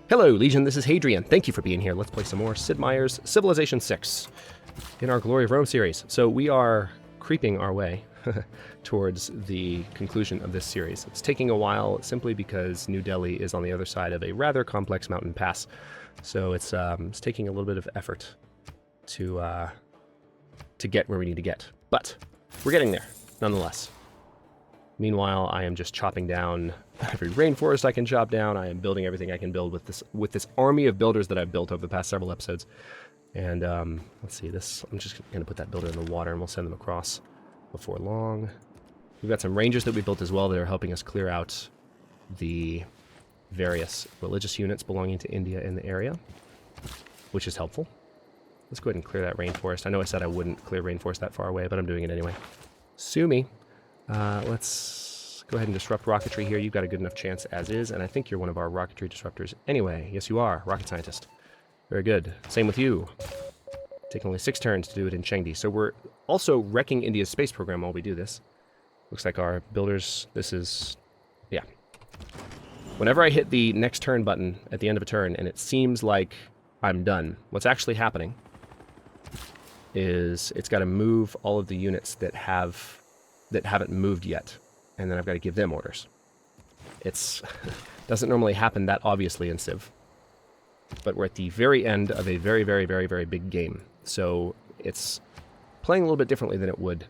Hello, Legion, this is Hadrian. Thank you for being here. Let's play some more Sid Meier's Civilization 6 in our Glory of Rome series. So we are creeping our way towards the conclusion of this series. It's taking a while simply because New Delhi is on the other side of a rather complex mountain pass. So it's taking a little bit of effort to get where we need to get. But we're getting there, nonetheless. Meanwhile, I am just chopping down every rainforest I can chop down. I am building everything I can build with this army of builders that I've built over the past several episodes. And let's see, this. I'm just going to put that builder in the water, and we'll send them across before long. We've got some rangers that we built as well that are helping us clear out the various religious units belonging to India in the area, which is helpful. Let's go ahead and clear that rainforest. I know I said I wouldn't clear rainforest that far away, but I'm doing it anyway. Sue me. Let's go ahead and disrupt rocketry here. You've got a good enough chance as is, and I think you're one of our rocketry disruptors anyway. Yes, you are. Rocket scientist. Very good. Same with you. Taking only 6 turns to do it in Chengdi. So we're also wrecking India's space program while we do this. Looks like our builders, this is, yeah. Whenever I hit the next turn button at the end of a turn, and it seems like I'm done, what's actually happening is it's got to move all of the units that haven't moved yet, and then I've got to give them orders. It's doesn't normally happen that obviously in Civ, but we're at the very end of a very, very, very, very big game, so it's playing a little bit differently than it would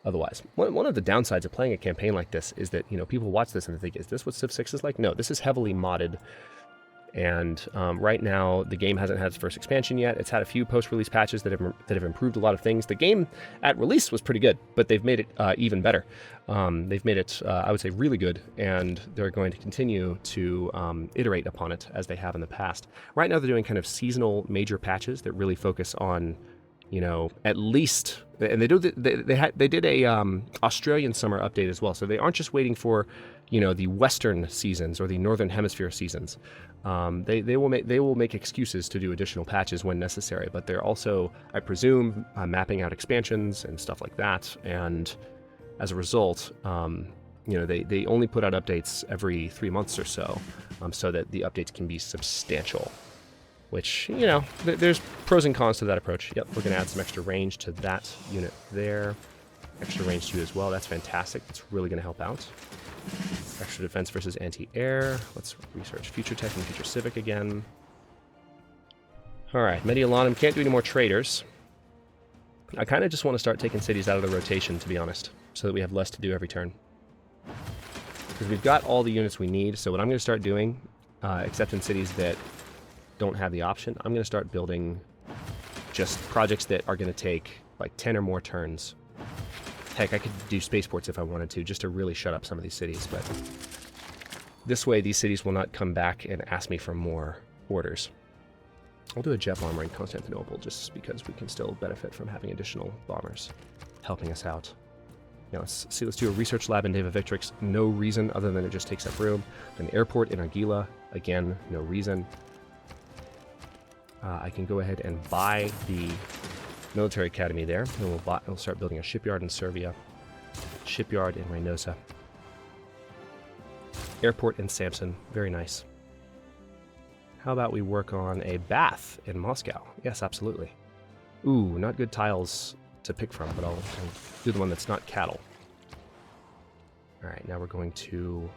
otherwise. One of the downsides of playing a campaign like this is that, you know, people watch this and they think, is this what Civ 6 is like? No, this is heavily modded. And right now, the game hasn't had its first expansion yet. It's had a few post-release patches that have improved a lot of things. The game at release was pretty good, but they've made it even better. They've made it, I would say, really good, and they're going to continue to iterate upon it as they have in the past. Right now, they're doing kind of seasonal major patches that really focus on, you know, at least, and they did a Australian summer update as well. So they aren't just waiting for, you know, the Western seasons or the Northern Hemisphere seasons. They will make excuses to do additional patches when necessary, but they're also, I presume, mapping out expansions and stuff like that. And as a result, you know, they only put out updates every 3 months or so, so that the updates can be substantial. Which, you know, there's pros and cons to that approach. Yep, we're going to add some extra range to that unit there. Extra range to you as well. That's fantastic. That's really going to help out. Extra defense versus anti-air. Let's research Future Tech and Future Civic again. Alright, Mediolanum can't do any more traders. I kind of just want to start taking cities out of the rotation, to be honest, so that we have less to do every turn. Because we've got all the units we need, so what I'm going to start doing, except in cities that don't have the option, I'm going to start building just projects that are going to take like 10 or more turns. Heck, I could do spaceports if I wanted to, just to really shut up some of these cities, but this way these cities will not come back and ask me for more orders. I'll do a jet bomber in Constantinople just because we can still benefit from having additional bombers helping us out. Now let's see, let's do a research lab in Deva Victrix. No reason other than it just takes up room. An airport in Argila, again, no reason. I can go ahead and buy the military academy there, and we'll start building a shipyard in Servia, shipyard in Reynosa, airport in Samson. Very nice. How about we work on a bath in Moscow? Yes, absolutely. Ooh, not good tiles to pick from, but I'll do the one that's not cattle. All right, now we're going to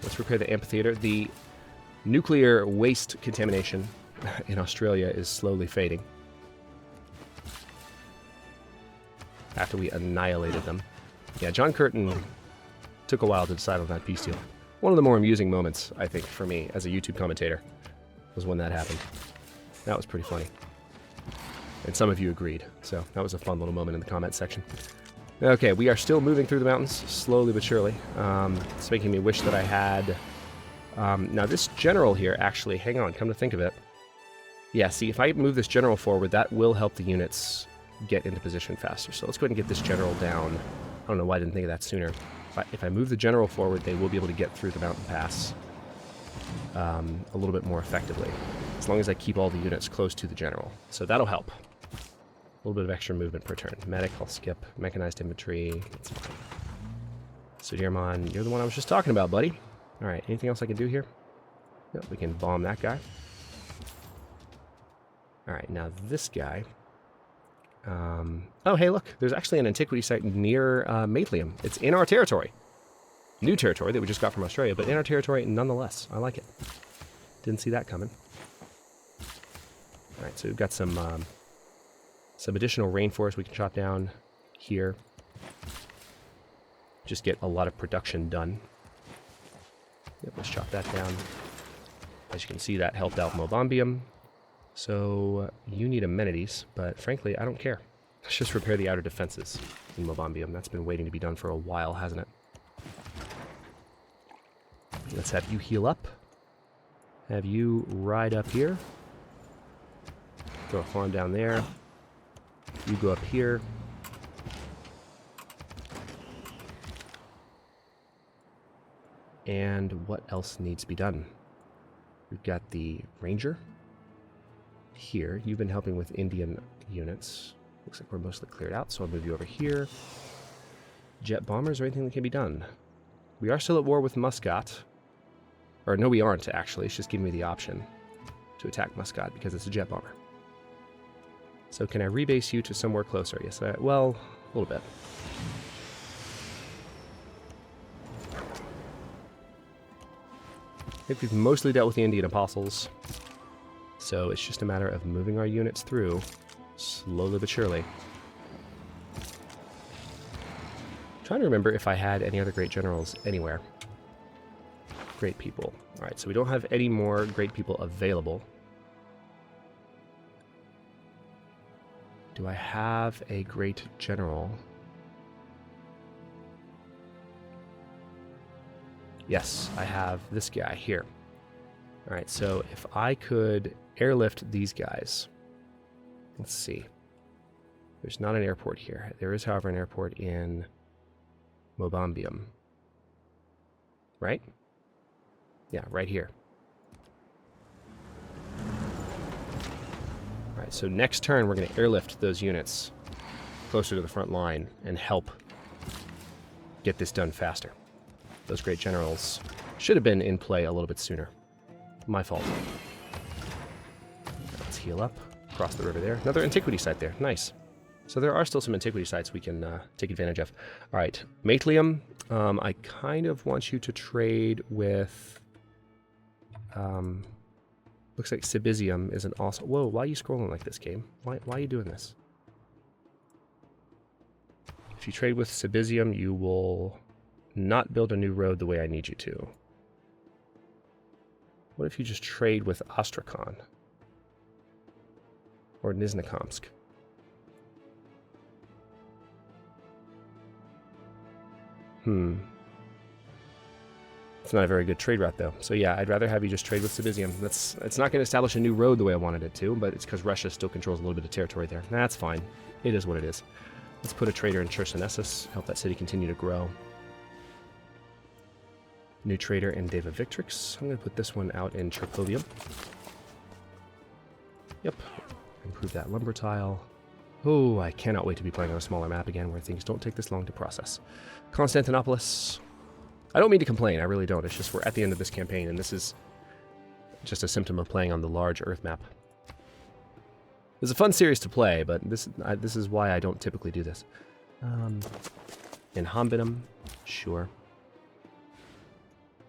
let's repair the amphitheater. The nuclear waste contamination in Australia is slowly fading after we annihilated them. Yeah, John Curtin took a while to decide on that peace deal. One of the more amusing moments, I think, for me as a YouTube commentator was when that happened. That was pretty funny. And some of you agreed, so that was a fun little moment in the comment section. Okay, we are still moving through the mountains, slowly but surely. It's making me wish that I had... now this general here, actually, hang on, come to think of it. Yeah, see, if I move this general forward, that will help the units get into position faster. So let's go ahead and get this general down. I don't know why I didn't think of that sooner. If I move the general forward, they will be able to get through the mountain pass a little bit more effectively, as long as I keep all the units close to the general. So that'll help. A little bit of extra movement per turn. Medic, I'll skip. Mechanized infantry, that's fine. So Dearmon, you're the one I was just talking about, buddy. Alright, anything else I can do here? Yep, we can bomb that guy. Alright, now this guy. Oh, hey, look. There's actually an antiquity site near Maitlium. It's in our territory. New territory that we just got from Australia, but in our territory nonetheless. I like it. Didn't see that coming. Alright, so we've got some additional rainforest we can chop down here. Just get a lot of production done. Yep, let's chop that down. As you can see, that helped out Mobambium. So you need amenities, but frankly, I don't care. Let's just repair the outer defenses in Mobambium. That's been waiting to be done for a while, hasn't it? Let's have you heal up. Have you ride up here. Throw a farm down there. You go up here. And what else needs to be done? We've got the Ranger here. You've been helping with Indian units. Looks like we're mostly cleared out, so I'll move you over here. Jet bombers or anything that can be done? We are still at war with Muscat. Or no, we aren't, actually. It's just giving me the option to attack Muscat because it's a jet bomber. So can I rebase you to somewhere closer? Yes, well, a little bit. I think we've mostly dealt with the Indian apostles. So it's just a matter of moving our units through, slowly but surely. I'm trying to remember if I had any other great generals anywhere. Great people. Alright, so we don't have any more great people available. Do I have a great general? Yes, I have this guy here. Alright, so if I could airlift these guys. Let's see. There's not an airport here. There is, however, an airport in Mobambium. Right? Yeah, right here. Alright, so next turn we're going to airlift those units closer to the front line and help get this done faster. Those great generals should have been in play a little bit sooner. My fault. Let's heal up. Cross the river there. Another antiquity site there. Nice. So there are still some antiquity sites we can take advantage of. Alright, Maitlium. I kind of want you to trade with... looks like Sibisium is an awesome... Whoa, why are you scrolling like this, game? Why are you doing this? If you trade with Sibisium, you will not build a new road the way I need you to. What if you just trade with Astrakhan? Or Nizhnekamsk? It's not a very good trade route, though. So yeah, I'd rather have you just trade with Sibisium. It's not going to establish a new road the way I wanted it to, but it's because Russia still controls a little bit of territory there. That's fine. It is what it is. Let's put a trader in Chersonesus, help that city continue to grow. New trader in Deva Victrix. I'm going to put this one out in Cherpovium. Yep. Improve that lumber tile. Oh, I cannot wait to be playing on a smaller map again where things don't take this long to process. Constantinopolis. I don't mean to complain, I really don't. It's just we're at the end of this campaign, and this is just a symptom of playing on the large Earth map. It's a fun series to play, but this is why I don't typically do this. In Hombinum, sure.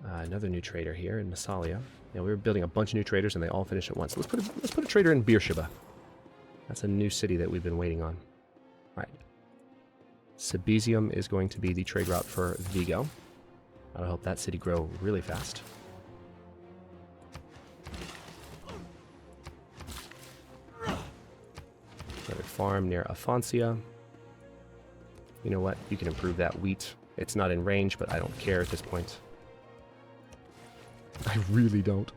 Another new trader here in Massalia. Yeah, we were building a bunch of new traders, and they all finished at once. Let's put a trader in Beersheba. That's a new city that we've been waiting on. All right. Sibisium is going to be the trade route for Vigo. That'll help that city grow really fast. Another farm near Afoncia. You know what? You can improve that wheat. It's not in range, but I don't care at this point. I really don't.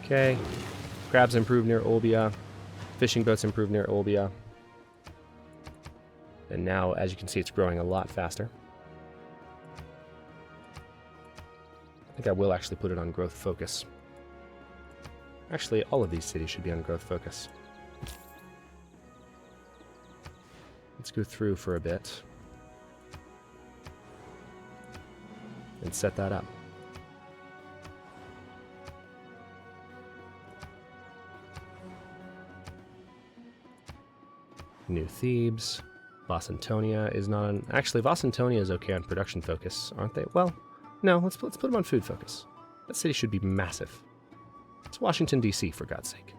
Okay. Crabs improve near Olbia. Fishing boats improve near Olbia. And now, as you can see, it's growing a lot faster. I think I will actually put it on growth focus. Actually, all of these cities should be on growth focus. Let's go through for a bit and set that up. New Thebes. Voss Antonia is not on... Actually, Voss Antonia is okay on production focus, aren't they? Well, no, let's put them on food focus. That city should be massive. It's Washington, D.C., for God's sake.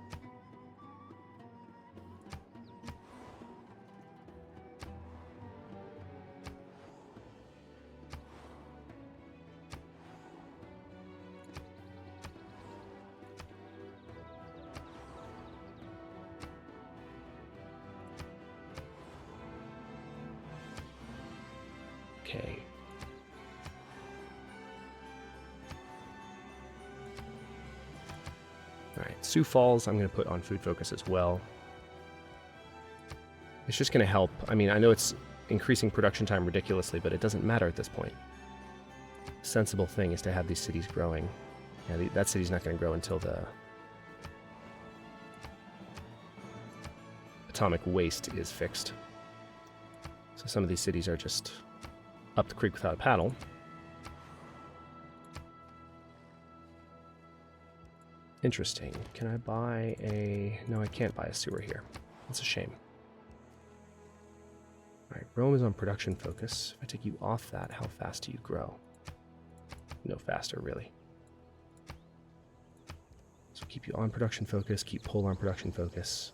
Okay. Alright, Sioux Falls I'm going to put on food focus as well. It's just going to help. I mean, I know it's increasing production time ridiculously, but it doesn't matter at this point. The sensible thing is to have these cities growing. Yeah, that city's not going to grow until the atomic waste is fixed. So some of these cities are just up the creek without a paddle. Interesting. Can I buy a... No, I can't buy a sewer here. That's a shame. Alright, Rome is on production focus. If I take you off that, how fast do you grow? No faster, really. So keep you on production focus, keep Pole on production focus.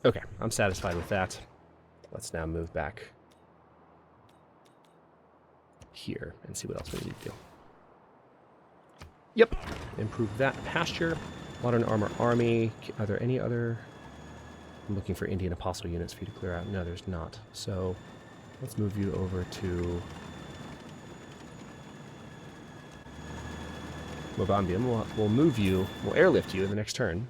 Okay, I'm satisfied with that. Let's now move back here and see what else we need to do. Yep, improve that pasture. Modern armor army. Are there any other... I'm looking for Indian apostle units for you to clear out. No, there's not. So let's move you over to Mobambium. We'll move you, we'll airlift you in the next turn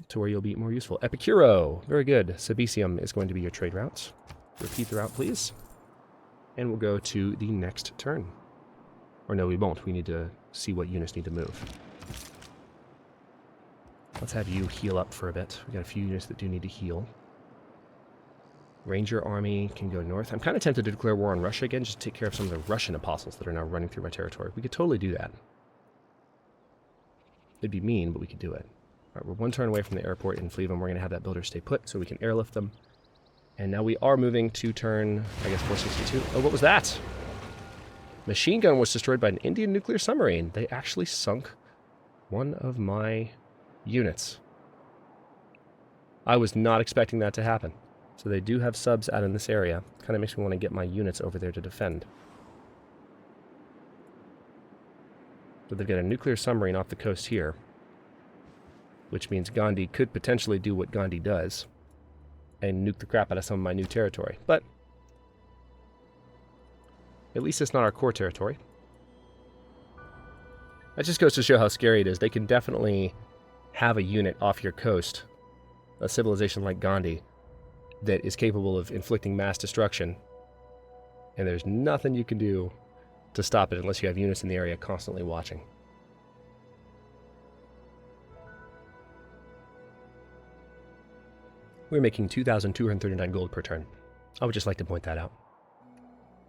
to where you'll be more useful. Epicuro, very good. Sabicium is going to be your trade route. Repeat the route, please. And we'll go to the next turn. Or no, we won't. We need to see what units need to move. Let's have you heal up for a bit. We've got a few units that do need to heal. Ranger army can go north. I'm kind of tempted to declare war on Russia again, just to take care of some of the Russian apostles that are now running through my territory. We could totally do that. It'd be mean, but we could do it. All right, we're one turn away from the airport in Flevam. We're going to have that builder stay put so we can airlift them. And now we are moving to turn, I guess, 462. Oh, what was that? Machine gun was destroyed by an Indian nuclear submarine. They actually sunk one of my units. I was not expecting that to happen. So they do have subs out in this area. Kind of makes me want to get my units over there to defend. So they've got a nuclear submarine off the coast here, which means Gandhi could potentially do what Gandhi does and nuke the crap out of some of my new territory. But at least it's not our core territory. That just goes to show how scary it is. They can definitely have a unit off your coast, a civilization like Gandhi, that is capable of inflicting mass destruction, and there's nothing you can do to stop it unless you have units in the area constantly watching. We're making 2,239 gold per turn. I would just like to point that out.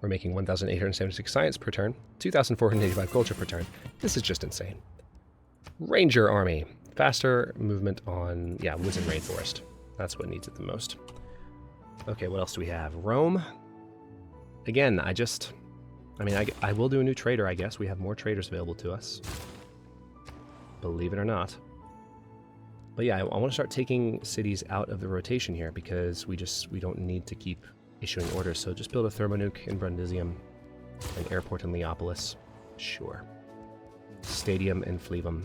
We're making 1,876 science per turn, 2,485 culture per turn. This is just insane. Ranger army. Faster movement on, yeah, woods and rainforest. That's what needs it the most. Okay, what else do we have? Rome. Again, I will do a new trader, I guess. We have more traders available to us. Believe it or not. But yeah, I want to start taking cities out of the rotation here because we don't need to keep issuing orders. So just build a thermonuke in Brundisium, an airport in Leopolis. Sure. Stadium in Flevam.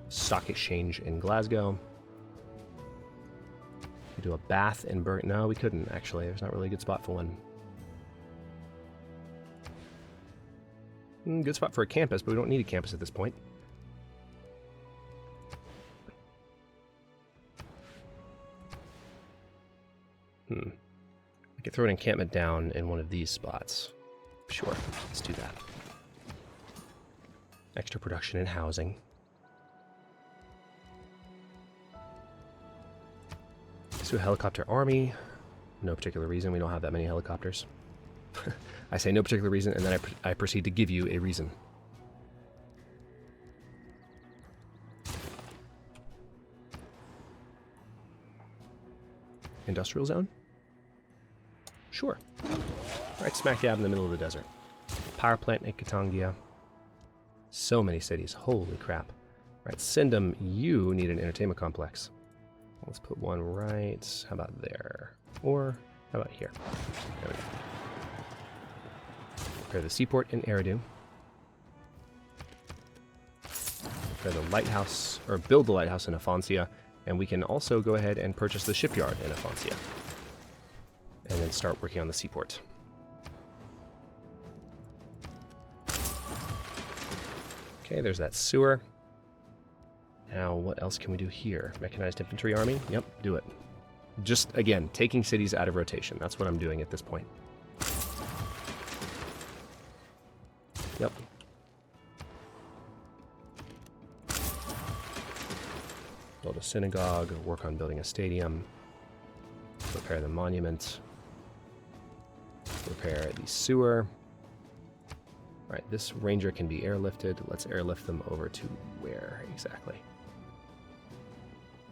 Stock exchange in Glasgow. We do a bath in No, we couldn't, actually. There's not really a good spot for one. Good spot for a campus, but we don't need a campus at this point. I could throw an encampment down in one of these spots. Sure, let's do that. Extra production and housing. So a helicopter army. No particular reason. We don't have that many helicopters. I say no particular reason, and then I proceed to give you a reason. Industrial zone? Sure. Right smack dab in the middle of the desert. Power plant in Katangia. So many cities. Holy crap. Right, Sindom, you need an entertainment complex. Let's put one right, how about there? Or how about here? There we go. Repair the seaport in r.e.d. Repair the lighthouse, or build the lighthouse in Afoncia. And we can also go ahead and purchase the shipyard in Afoncia. And then start working on the seaport. Okay, there's that sewer. Now, what else can we do here? Mechanized infantry army? Yep, do it. Just, again, taking cities out of rotation. That's what I'm doing at this point. Yep. Build a synagogue, work on building a stadium, repair the monument, repair the sewer. All right, this ranger can be airlifted. Let's airlift them over to where exactly?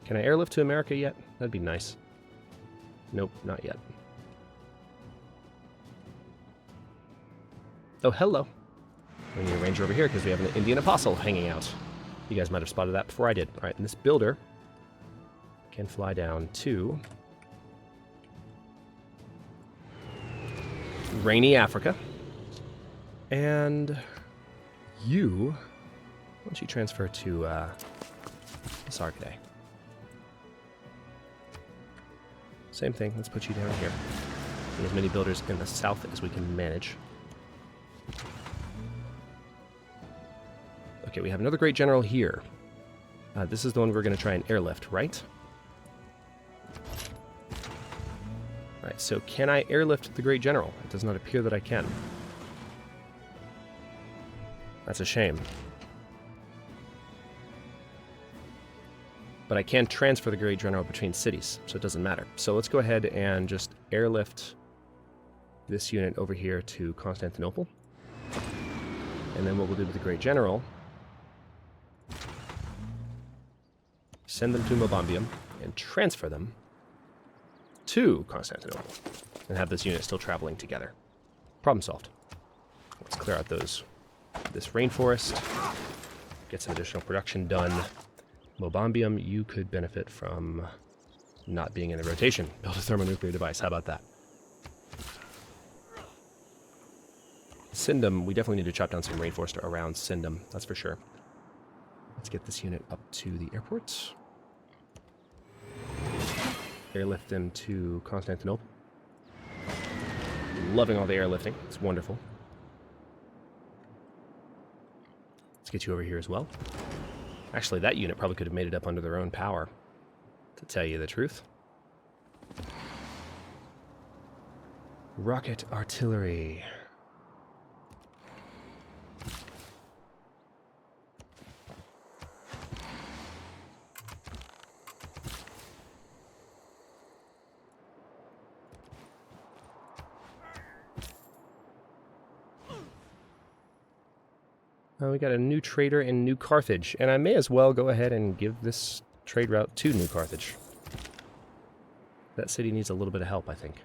Can I airlift to America yet? That'd be nice. Nope, not yet. Oh, hello. We need a ranger over here because we have an Indian apostle hanging out. You guys might have spotted that before I did. All right, and this builder can fly down to rainy Africa. And you, why don't you transfer to Sukritact? Same thing, let's put you down here. Need as many builders in the south as we can manage. Okay, we have another great general here. This is the one we're going to try and airlift, right? Right, so can I airlift the great general? It does not appear that I can. That's a shame. But I can transfer the great general between cities, so it doesn't matter. So let's go ahead and just airlift this unit over here to Constantinople. And then what we'll do with the great general, send them to Mobambium and transfer them to Constantinople and have this unit still traveling together. Problem solved. Let's clear out this rainforest, get some additional production done. Mobambium, you could benefit from not being in the rotation. Build a thermonuclear device. How about that? Sindom, we definitely need to chop down some rainforest around Sindom. That's for sure. Let's get this unit up to the airport. Airlift them to Constantinople. Loving all the airlifting. It's wonderful. Let's get you over here as well. Actually, that unit probably could have made it up under their own power, to tell you the truth. Rocket artillery. We got a new trader in New Carthage, and I may as well go ahead and give this trade route to New Carthage. That city needs a little bit of help, I think.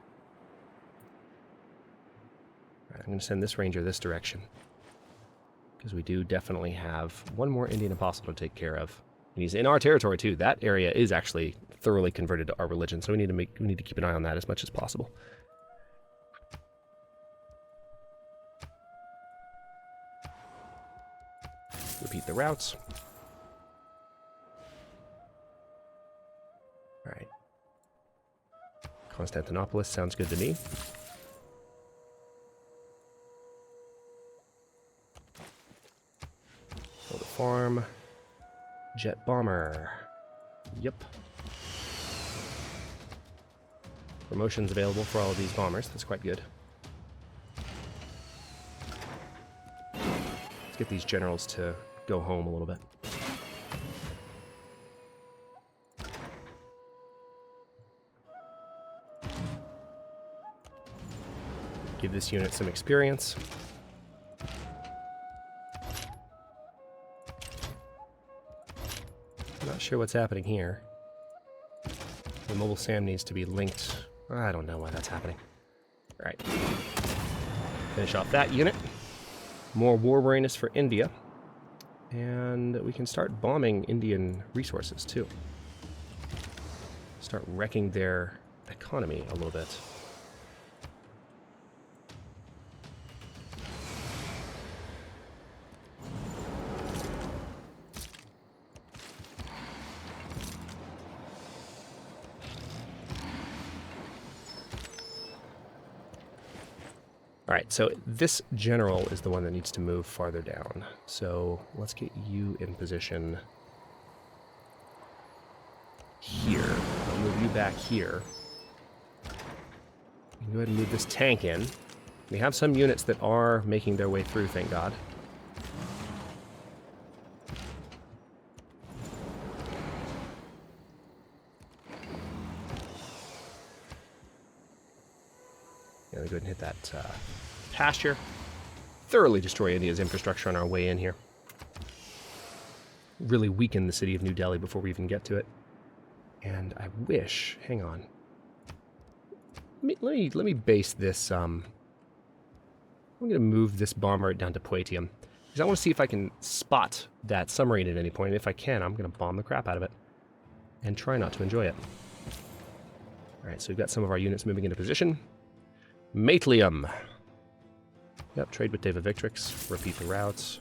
All right, I'm going to send this ranger this direction, because we do definitely have one more Indian apostle to take care of. And he's in our territory, too. That area is actually thoroughly converted to our religion, so we need to keep an eye on that as much as possible. Repeat the routes. All right. Constantinopolis sounds good to me. Build a farm. Jet bomber. Yep. Promotions available for all of these bombers. That's quite good. Let's get these generals to go home a little bit. Give this unit some experience. Not sure what's happening here. The mobile SAM needs to be linked. I don't know why that's happening. All right. Finish off that unit. More war weariness for India. And we can start bombing Indian resources, too. Start wrecking their economy a little bit. Alright, so this general is the one that needs to move farther down. So let's get you in position here. I'll move you back here. You can go ahead and move this tank in. We have some units that are making their way through, thank God. Yeah, go ahead and hit that pasture. Thoroughly destroy India's infrastructure on our way in here. Really weaken the city of New Delhi before we even get to it. And I wish... Hang on. Let me base this... I'm going to move this bomber down to Poitiers. Because I want to see if I can spot that submarine at any point. And if I can, I'm going to bomb the crap out of it. And try not to enjoy it. Alright, so we've got some of our units moving into position. Matelium. Yep, trade with Deva Victrix. Repeat the routes.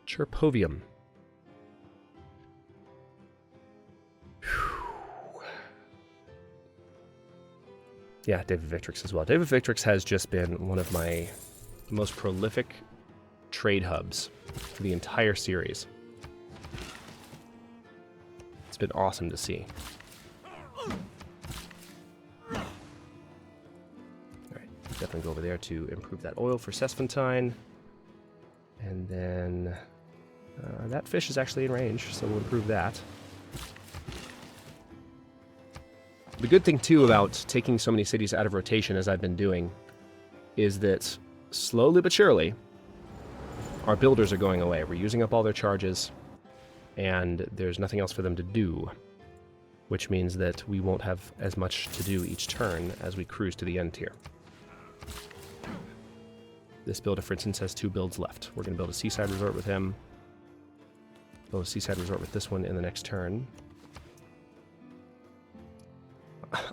Cherpovium. Yeah, Deva Victrix as well. Deva Victrix has just been one of my most prolific trade hubs for the entire series. It's been awesome to see. Alright, definitely go over there to improve that oil for Sesfantine. And then that fish is actually in range, so we'll improve that. The good thing, too, about taking so many cities out of rotation, as I've been doing, is that slowly but surely, our builders are going away. We're using up all their charges, and there's nothing else for them to do, which means that we won't have as much to do each turn as we cruise to the end tier. This builder, for instance, has 2 builds left. We're going to build a seaside resort with him. Build a seaside resort with this one in the next turn.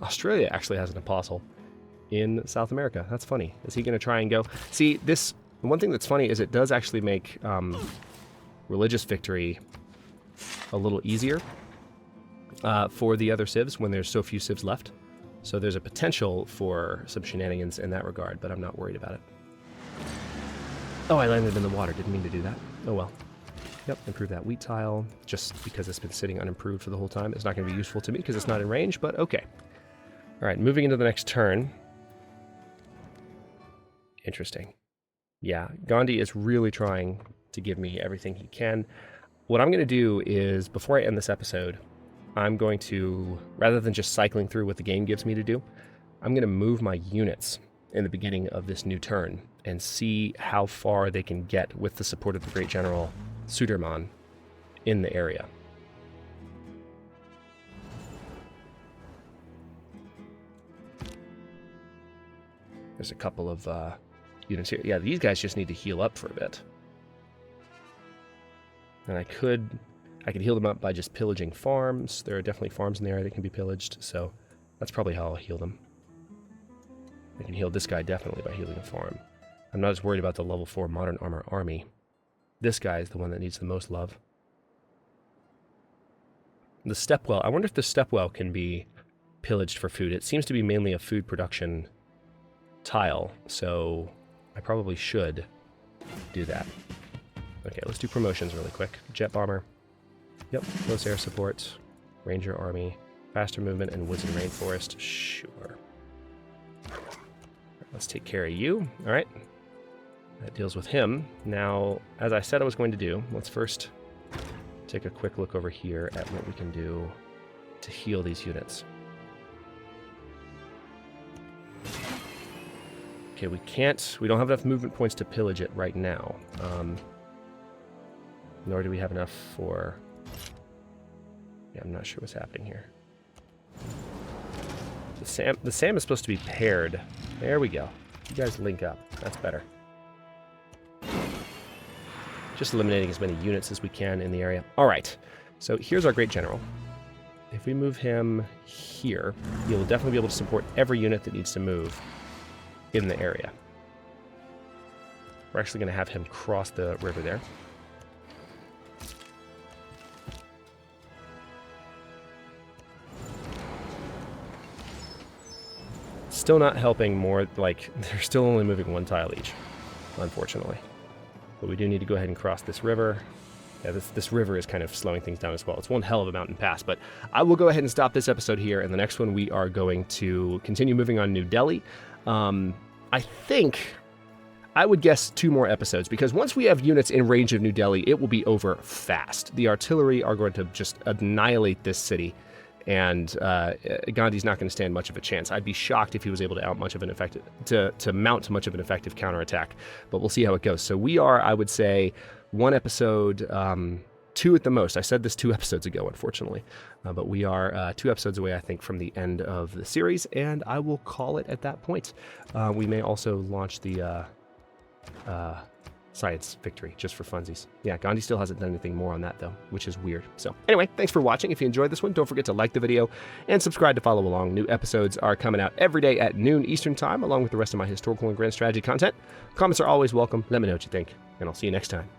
Australia actually has an apostle in South America. That's funny. Is he going to try and go? See, this... One thing that's funny is it does actually make religious victory a little easier for the other civs when there's so few civs left. So there's a potential for some shenanigans in that regard, but I'm not worried about it. Oh, I landed in the water. Didn't mean to do that. Oh well. Yep, improve that wheat tile. Just because it's been sitting unimproved for the whole time. It's not going to be useful to me because it's not in range, but okay. Alright, moving into the next turn. Interesting. Yeah, Gandhi is really trying to give me everything he can. What I'm going to do is, before I end this episode, I'm going to, rather than just cycling through what the game gives me to do, I'm going to move my units in the beginning of this new turn and see how far they can get with the support of the Great General Suderman in the area. There's a couple of units here. Yeah, these guys just need to heal up for a bit. And I could heal them up by just pillaging farms. There are definitely farms in the area that can be pillaged, so that's probably how I'll heal them. I can heal this guy definitely by healing a farm. I'm not as worried about the level 4 modern armor army. This guy is the one that needs the most love. The stepwell. I wonder if the stepwell can be pillaged for food. It seems to be mainly a food production tile, so I probably should do that. Okay, let's do promotions really quick. Jet bomber. Yep, close air support. Ranger army. Faster movement and woods and rainforest. Sure. Let's take care of you. Alright. That deals with him. Now, as I said I was going to do, let's first take a quick look over here at what we can do to heal these units. Okay, we don't have enough movement points to pillage it right now. Nor do we have enough for... Yeah, I'm not sure what's happening here. The SAM is supposed to be paired. There we go. You guys link up. That's better. Just eliminating as many units as we can in the area. All right, so here's our Great General. If we move him here, he'll definitely be able to support every unit that needs to move in the area. We're actually going to have him cross the river there. Still not helping more, like, they're still only moving one tile each, unfortunately. But we do need to go ahead and cross this river. Yeah, this river is kind of slowing things down as well. It's one hell of a mountain pass, but I will go ahead and stop this episode here. And the next one, we are going to continue moving on New Delhi. I think, I would guess 2 more episodes, because once we have units in range of New Delhi, it will be over fast. The artillery are going to just annihilate this city, and Gandhi's not going to stand much of a chance. I'd be shocked if he was able to mount much of an effective counterattack, but we'll see how it goes. So we are, I would say, 1 episode, 2 at the most. I said this 2 episodes ago, unfortunately, but we are 2 episodes away, I think, from the end of the series, and I will call it at that point. We may also launch the science victory, just for funsies. Yeah, Gandhi still hasn't done anything more on that, though, which is weird. So anyway, thanks for watching. If you enjoyed this one, don't forget to like the video and subscribe to follow along. New episodes are coming out every day at noon Eastern Time, along with the rest of my historical and grand strategy content. Comments are always welcome. Let me know what you think, and I'll see you next time.